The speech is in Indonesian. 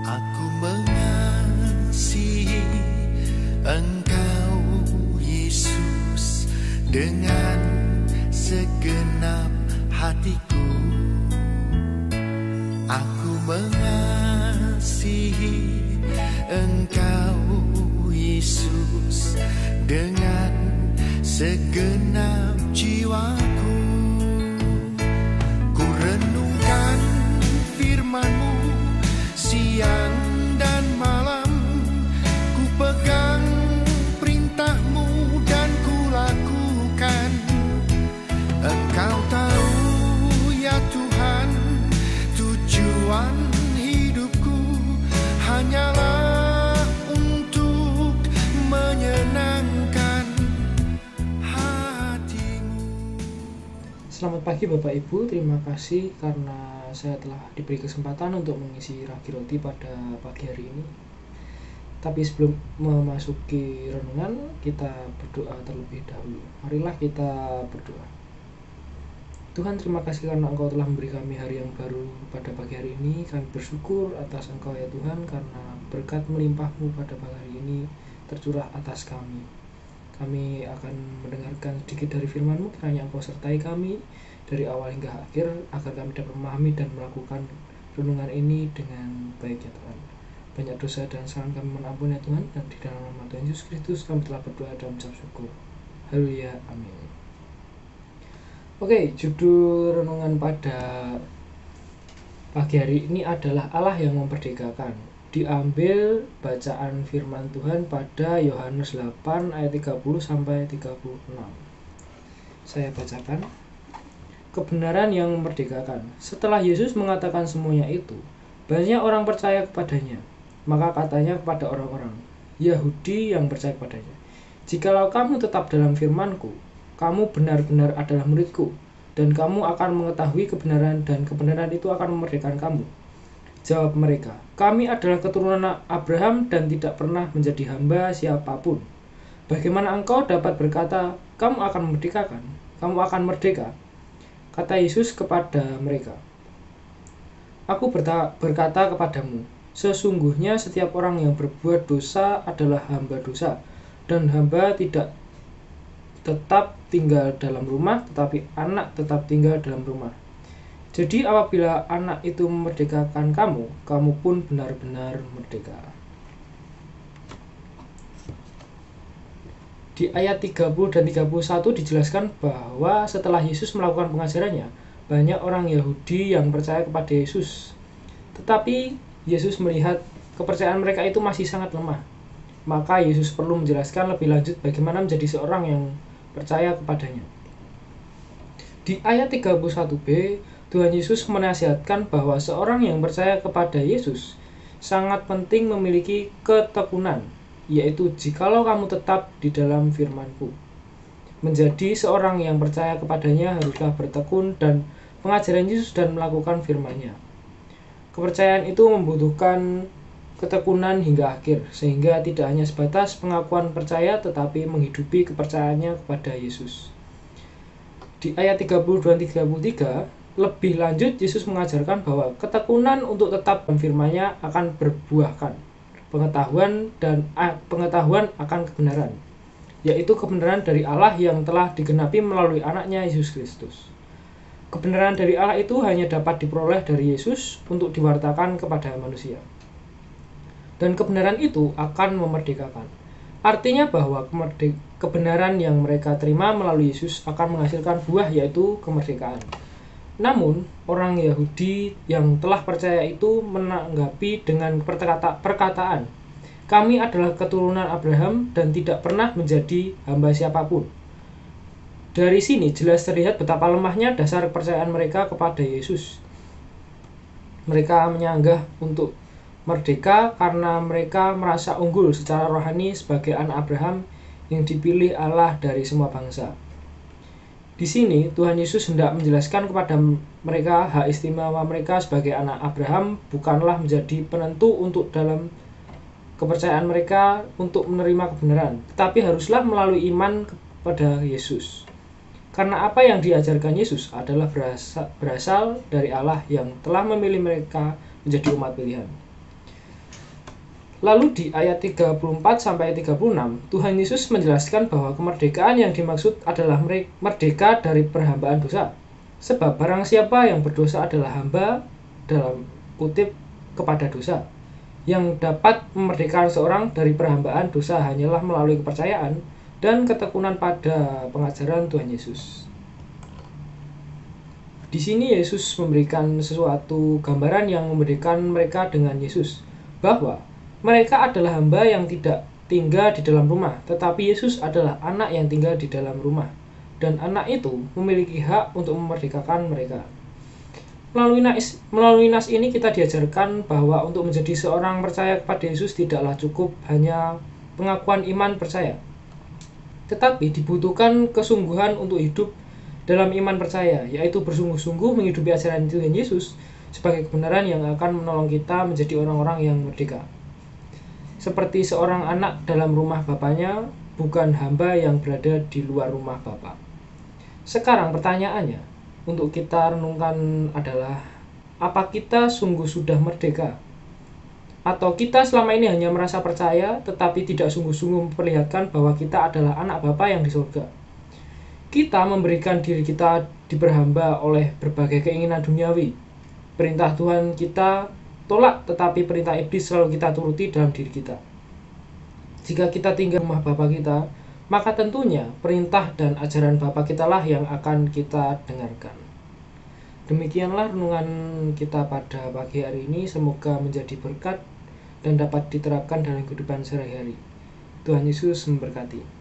Aku mengasihi Engkau, Yesus, dengan segenap hatiku. Aku mengasihi Engkau, Yesus, dengan segenap jiwaku. Ku renungkan firman-Mu siang dan malam, ku pegang perintah-Mu dan ku lakukan. Engkau tahu ya Tuhan, tujuan hidupku hanyalah untuk menyenangkan hati-Mu. Selamat pagi Bapak Ibu, terima kasih karena saya telah diberi kesempatan untuk mengisi Ragi Roti pada pagi hari ini. Tapi sebelum memasuki renungan, kita berdoa terlebih dahulu. Marilah kita berdoa. Tuhan, terima kasih karena Engkau telah memberi kami hari yang baru pada pagi hari ini. Kami bersyukur atas Engkau ya Tuhan, karena berkat melimpah-Mu pada pagi hari ini tercurah atas kami. Kami akan mendengarkan sedikit dari firman-Mu, kiranya Engkau sertai kami dari awal hingga akhir, agar kami dapat memahami dan melakukan renungan ini dengan baik ya Tuhan. Banyak dosa dan kesalahan kami mohon ampun ya Tuhan, dan di dalam nama Tuhan Yesus Kristus kami telah berdoa dan mengucap syukur. Haleluya, amin. Oke, judul renungan pada pagi hari ini adalah Allah yang memperdekakan. Diambil bacaan firman Tuhan pada Yohanes 8 ayat 30 sampai 36. Saya bacakan. Kebenaran yang memerdekakan. Setelah Yesus mengatakan semuanya itu, banyak orang percaya kepadanya. Maka katanya kepada orang-orang Yahudi yang percaya kepadanya, "Jikalau kamu tetap dalam firman-Ku, kamu benar-benar adalah murid-Ku, dan kamu akan mengetahui kebenaran, dan kebenaran itu akan memerdekakan kamu." Jawab mereka, "Kami adalah keturunan Abraham dan tidak pernah menjadi hamba siapapun. Bagaimana engkau dapat berkata, kamu akan memerdekakan? Kamu akan merdeka?" Kata Yesus kepada mereka, "Aku berkata kepadamu, sesungguhnya setiap orang yang berbuat dosa adalah hamba dosa, dan hamba tidak tetap tinggal dalam rumah, tetapi anak tetap tinggal dalam rumah. Jadi apabila anak itu memerdekakan kamu, kamu pun benar-benar merdeka." Di ayat 30 dan 31 dijelaskan bahwa setelah Yesus melakukan pengajarannya, banyak orang Yahudi yang percaya kepada Yesus. Tetapi Yesus melihat kepercayaan mereka itu masih sangat lemah. Maka Yesus perlu menjelaskan lebih lanjut bagaimana menjadi seorang yang percaya kepadanya. Di ayat 31b, Tuhan Yesus menasihatkan bahwa seorang yang percaya kepada Yesus sangat penting memiliki ketekunan, yaitu jikalau kamu tetap di dalam firman-Ku. Menjadi seorang yang percaya kepadanya haruslah bertekun dan pengajaran Yesus dan melakukan firman-Nya. Kepercayaan itu membutuhkan ketekunan hingga akhir, sehingga tidak hanya sebatas pengakuan percaya tetapi menghidupi kepercayaannya kepada Yesus. Di ayat 32 dan 33, lebih lanjut Yesus mengajarkan bahwa ketekunan untuk tetap dalam firman-Nya akan berbuahkan pengetahuan akan kebenaran, yaitu kebenaran dari Allah yang telah digenapi melalui anaknya Yesus Kristus. Kebenaran dari Allah itu hanya dapat diperoleh dari Yesus untuk diwartakan kepada manusia. Dan kebenaran itu akan memerdekakan. Artinya bahwa kebenaran yang mereka terima melalui Yesus akan menghasilkan buah, yaitu kemerdekaan. Namun, orang Yahudi yang telah percaya itu menanggapi dengan perkataan, "Kami adalah keturunan Abraham dan tidak pernah menjadi hamba siapapun." Dari sini jelas terlihat betapa lemahnya dasar kepercayaan mereka kepada Yesus. Mereka menyanggah untuk merdeka karena mereka merasa unggul secara rohani sebagai anak Abraham yang dipilih Allah dari semua bangsa. Di sini Tuhan Yesus hendak menjelaskan kepada mereka hak istimewa mereka sebagai anak Abraham bukanlah menjadi penentu untuk dalam kepercayaan mereka untuk menerima kebenaran, tetapi haruslah melalui iman kepada Yesus. Karena apa yang diajarkan Yesus adalah berasal dari Allah yang telah memilih mereka menjadi umat pilihan. Lalu di ayat 34 sampai 36, Tuhan Yesus menjelaskan bahwa kemerdekaan yang dimaksud adalah merdeka dari perhambaan dosa. Sebab barang siapa yang berdosa adalah hamba dalam kutip kepada dosa. Yang dapat memerdekakan seorang dari perhambaan dosa hanyalah melalui kepercayaan dan ketekunan pada pengajaran Tuhan Yesus. Di sini Yesus memberikan sesuatu gambaran yang membedakan mereka dengan Yesus, bahwa mereka adalah hamba yang tidak tinggal di dalam rumah, tetapi Yesus adalah anak yang tinggal di dalam rumah, dan anak itu memiliki hak untuk memerdekakan mereka. Melalui nas ini kita diajarkan bahwa untuk menjadi seorang percaya kepada Yesus tidaklah cukup hanya pengakuan iman percaya, tetapi dibutuhkan kesungguhan untuk hidup dalam iman percaya, yaitu bersungguh-sungguh menghidupi ajaran Tuhan Yesus sebagai kebenaran yang akan menolong kita menjadi orang-orang yang merdeka. Seperti seorang anak dalam rumah bapaknya, bukan hamba yang berada di luar rumah Bapa. Sekarang pertanyaannya untuk kita renungkan adalah, apa kita sungguh sudah merdeka? Atau kita selama ini hanya merasa percaya tetapi tidak sungguh-sungguh memperlihatkan bahwa kita adalah anak Bapa yang di surga? Kita memberikan diri kita diperhamba oleh berbagai keinginan duniawi. Perintah Tuhan kita tolak, tetapi perintah iblis selalu kita turuti dalam diri kita. Jika kita tinggal di rumah Bapa kita, maka tentunya perintah dan ajaran Bapa kita lah yang akan kita dengarkan. Demikianlah renungan kita pada pagi hari ini. Semoga menjadi berkat dan dapat diterapkan dalam kehidupan sehari-hari. Tuhan Yesus memberkati.